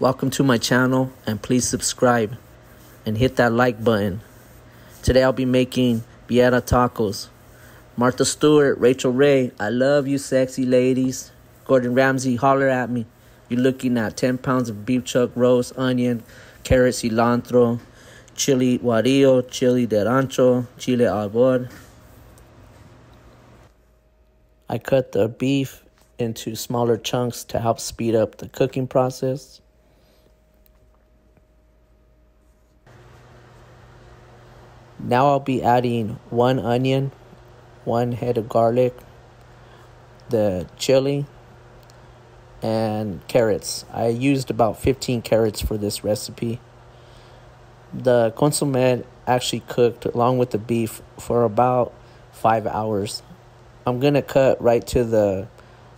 Welcome to my channel, and please subscribe and hit that like button. Today I'll be making Birria tacos. Martha Stewart, Rachel Ray, I love you sexy ladies. Gordon Ramsay, holler at me. You're looking at 10 pounds of beef chuck roast, onion, carrot, cilantro, Chile Guajillo, Chile de Ancho, Chile Arbol. I cut the beef into smaller chunks to help speed up the cooking process. Now I'll be adding 1 onion, 1 head of garlic, the chili, and carrots. I used about 15 carrots for this recipe. The consommé actually cooked along with the beef for about 5 hours. I'm going to cut right to the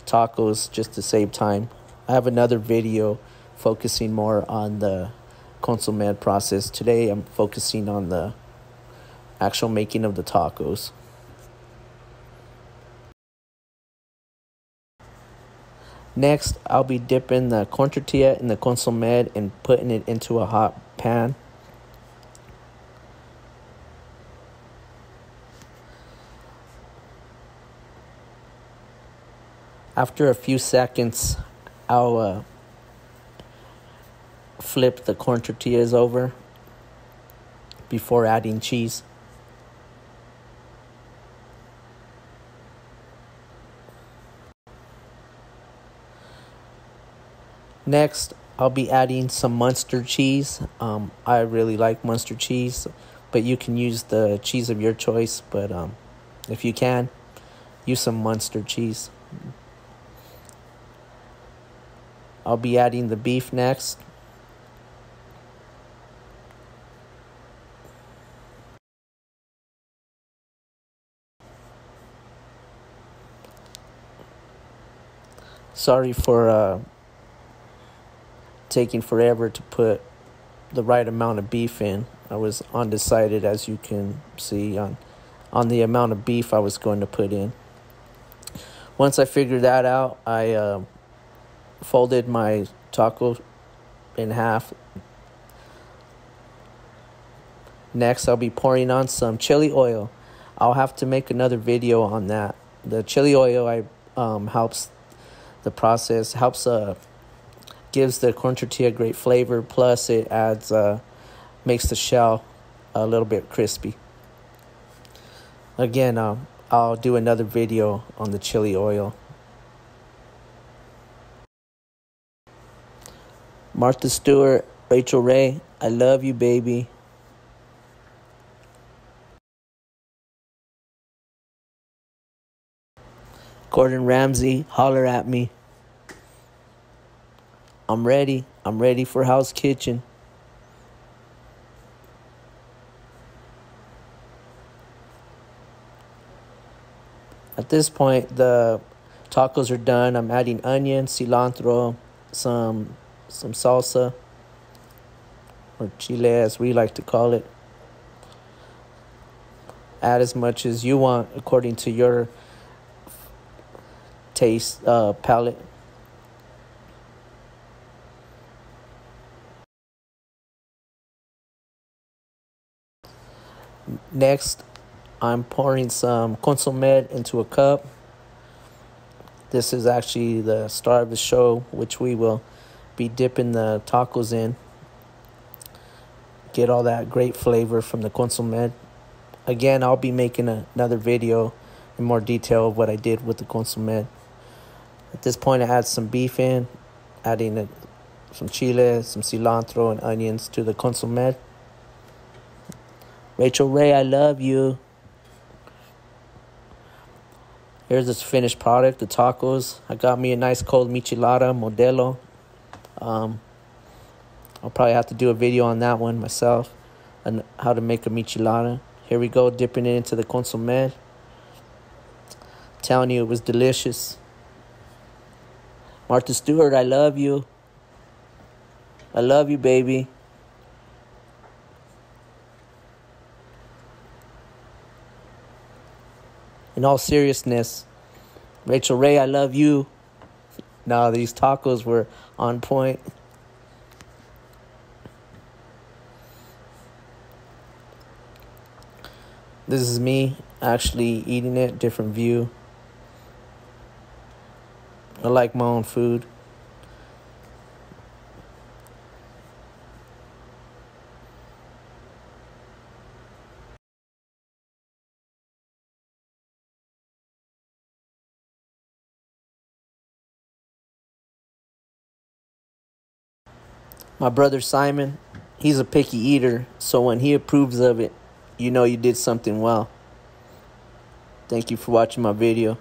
tacos just to save time. I have another video focusing more on the consommé process. Today I'm focusing on the actual making of the tacos. Next, I'll be dipping the corn tortilla in the consommé and putting it into a hot pan. After a few seconds, I'll flip the corn tortillas over before adding cheese. Next, I'll be adding some Munster cheese. I really like Munster cheese, but you can use the cheese of your choice. But if you can, use some Munster cheese. I'll be adding the beef next. Sorry for taking forever to put the right amount of beef in. I was undecided, as you can see, on the amount of beef I was going to put in. Once I figured that out, I folded my taco in half. Next, I'll be pouring on some chili oil. I'll have to make another video on that. The chili oil helps the process, gives the corn tortilla great flavor, plus it adds makes the shell a little bit crispy. Again, I'll do another video on the chili oil. Martha Stewart, Rachel Ray, I love you, baby. Gordon Ramsay, holler at me. I'm ready. I'm ready for Hell's Kitchen. At this point, the tacos are done. I'm adding onion, cilantro, some salsa, or chile as we like to call it. Add as much as you want according to your taste palate. Next, I'm pouring some consommé into a cup. This is actually the star of the show, which we will be dipping the tacos in. Get all that great flavor from the consommé. Again, I'll be making another video in more detail of what I did with the consommé. At this point, I add some beef in, adding some chile, some cilantro, and onions to the consommé. Rachel Ray, I love you. Here's this finished product, the tacos. I got me a nice cold michelada Modelo. I'll probably have to do a video on that one myself, and how to make a michelada. Here we go, dipping it into the consommé. Telling you it was delicious. Martha Stewart, I love you. I love you, baby. In all seriousness, Rachel Ray, I love you. No, these tacos were on point. This is me actually eating it, different view. I like my own food. My brother Simon, he's a picky eater, so when he approves of it, you know you did something well. Thank you for watching my video.